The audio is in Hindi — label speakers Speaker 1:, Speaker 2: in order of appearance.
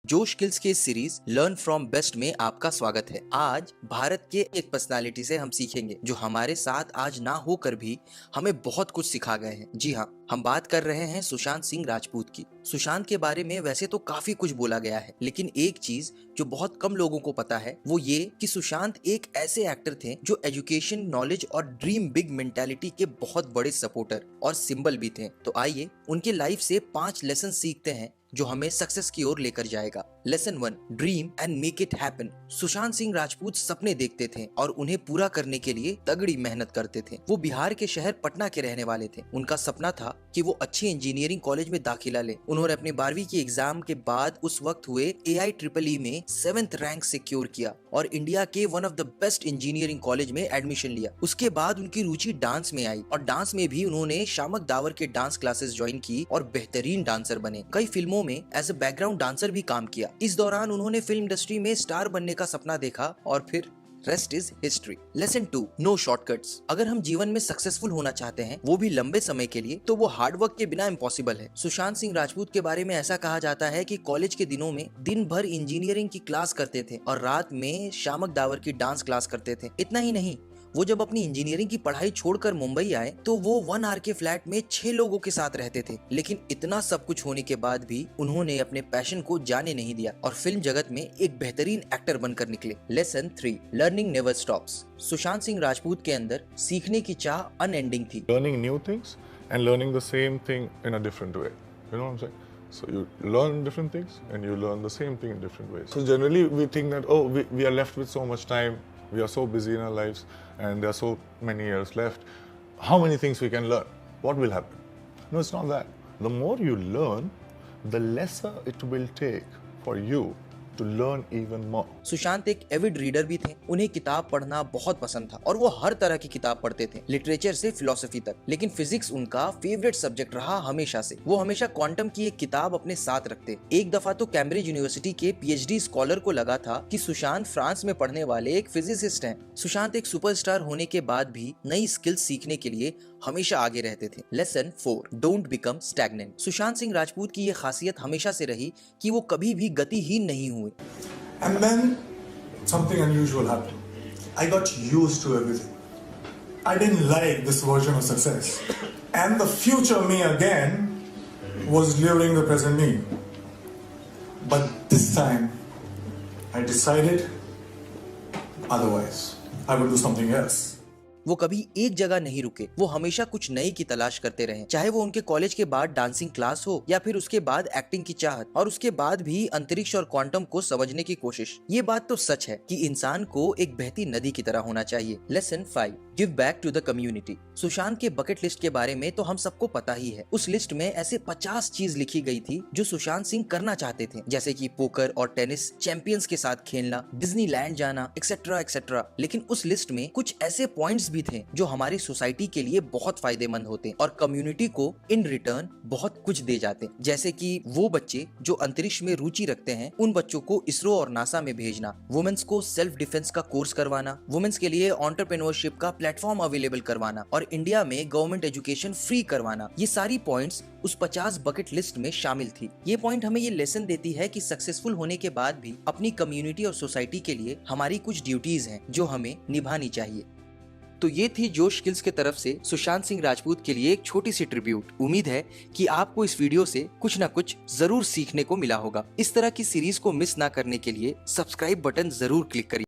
Speaker 1: जोश स्किल्स के सीरीज लर्न फ्रॉम बेस्ट में आपका स्वागत है। आज भारत के एक पर्सनालिटी से हम सीखेंगे जो हमारे साथ आज ना होकर भी हमें बहुत कुछ सिखा गए हैं। जी हाँ, हम बात कर रहे हैं सुशांत सिंह राजपूत की। सुशांत के बारे में वैसे तो काफी कुछ बोला गया है, लेकिन एक चीज जो बहुत कम लोगों को पता है वो ये कि सुशांत एक ऐसे एक्टर थे जो एजुकेशन, नॉलेज और ड्रीम बिग मेंटालिटी के बहुत बड़े सपोर्टर और सिंबल भी थे। तो आइए उनके लाइफ से 5 लेसन सीखते हैं जो हमें सक्सेस की ओर लेकर जाएगा। Lesson 1, dream and make it happen. Sushant Singh Rajput सपने देखते थे और उन्हें पूरा करने के लिए तगड़ी मेहनत करते थे। वो बिहार के शहर पटना के रहने वाले थे। उनका सपना था कि वो अच्छे इंजीनियरिंग कॉलेज में दाखिला ले। उन्होंने अपने 12वीं की एग्जाम के बाद उस वक्त हुए AIEEE में 7th रैंक सिक्योर किया और इंडिया के one of the best engineering college में एडमिशन लिया। उसके बाद उनकी रुचि डांस में आई और डांस में भी उन्होंने शामक दावर के डांस क्लासेस ज्वाइन की और बेहतरीन डांसर बने। कई फिल्मों में एज ए बैकग्राउंड डांसर भी काम किया। इस दौरान उन्होंने फिल्म इंडस्ट्री में स्टार बनने का सपना देखा और फिर rest is history. Lesson 2, no shortcuts. अगर हम जीवन में सक्सेसफुल होना चाहते हैं, वो भी लंबे समय के लिए, तो वो हार्डवर्क के बिना इम्पॉसिबल है। सुशांत सिंह राजपूत के बारे में ऐसा कहा जाता है कि कॉलेज के दिनों में दिन भर इंजीनियरिंग की क्लास करते थे और रात में शामक दावर की डांस क्लास करते थे। इतना ही नहीं, वो जब अपनी इंजीनियरिंग की पढ़ाई छोड़कर मुंबई आए तो वो 1 आर के फ्लैट में 6 लोगों के साथ रहते थे। लेकिन इतना सब कुछ होने के बाद भी उन्होंने अपने पैशन को जाने नहीं दिया और फिल्म जगत में एक बेहतरीन एक्टर बनकर निकले। Lesson 3, learning never stops. Sushant Singh Rajput के अंदर सीखने की चाह अनएंडिंग थी।
Speaker 2: Learning new things and learning the same thing in a different way. You know what I'm saying? So you learn different things and you learn the same thing in different ways. So generally we think that, oh, we are left with so much time. We are so busy in our lives and there are so many years left. How many things we can learn? What will happen? No, it's not that. The more you learn, the lesser it will take for you to learn even more.
Speaker 1: Sushant एक एविड रीडर भी थे। उन्हें किताब पढ़ना बहुत पसंद था और वो हर तरह की किताब पढ़ते थे, लिटरेचर से फिलोसफी तक। लेकिन फिजिक्स उनका फेवरेट सब्जेक्ट रहा हमेशा से। वो हमेशा क्वांटम की एक किताब अपने साथ रखते। एक दफा तो कैम्ब्रिज यूनिवर्सिटी के PhD स्कॉलर को लगा था कि सुशांत फ्रांस में पढ़ने वाले एक फिजिसिस्ट हैं। सुशांत एक सुपरस्टार होने के बाद भी नई स्किल्स सीखने के लिए हमेशा आगे रहते थे। Lesson 4, don't become stagnant. Sushant Singh Rajput की ये खासियत हमेशा से रही कि वो कभी भी गतिहीन नहीं हुए।
Speaker 3: And then something unusual happened. I got used to everything. I didn't like this version of success. And the future me again was luring the present me. But this time, I decided otherwise. I would do something else.
Speaker 1: वो कभी एक जगह नहीं रुके। वो हमेशा कुछ नई की तलाश करते रहे, चाहे वो उनके कॉलेज के बाद डांसिंग क्लास हो या फिर उसके बाद एक्टिंग की चाहत, और उसके बाद भी अंतरिक्ष और क्वांटम को समझने की कोशिश। ये बात तो सच है कि इंसान को एक बहती नदी की तरह होना चाहिए। Lesson 5, give back to the community. Sushant के बकेट लिस्ट के बारे में तो हम सबको पता ही है। उस लिस्ट में ऐसे 50 चीज लिखी गई थी जो सुशांत सिंह करना चाहते थे, जैसे कि पोकर और टेनिस चैंपियंस के साथ खेलना, डिज्नीलैंड जाना, एक्सेट्रा एक्सेट्रा। लेकिन उस लिस्ट में कुछ ऐसे पॉइंट्स भी थे जो हमारी सोसाइटी के लिए बहुत फायदेमंद होते और कम्युनिटी को इन रिटर्न बहुत कुछ दे जाते। जैसे कि वो बच्चे जो अंतरिक्ष में रुचि रखते हैं, उन बच्चों को इसरो और नासा में भेजना, वुमेन्स को सेल्फ डिफेंस का कोर्स करवाना, वुमेन्स के लिए एंटरप्रेन्योरशिप का प्लेटफॉर्म अवेलेबल करवाना और इंडिया में गवर्नमेंट एजुकेशन फ्री करवाना। ये सारी पॉइंट्स उस 50 बकेट लिस्ट में शामिल थी। ये पॉइंट हमें ये लेसन देती है कि सक्सेसफुल होने के बाद भी अपनी कम्युनिटी और सोसाइटी के लिए हमारी कुछ ड्यूटीज हैं जो हमें निभानी चाहिए। तो ये थी जोश स्किल्स के तरफ से सुशांत सिंह राजपूत के लिए एक छोटी सी ट्रिब्यूट। उम्मीद है कि आपको इस वीडियो से कुछ ना कुछ जरूर सीखने को मिला होगा। इस तरह की सीरीज को मिस ना करने के लिए सब्सक्राइब बटन जरूर क्लिक करिए।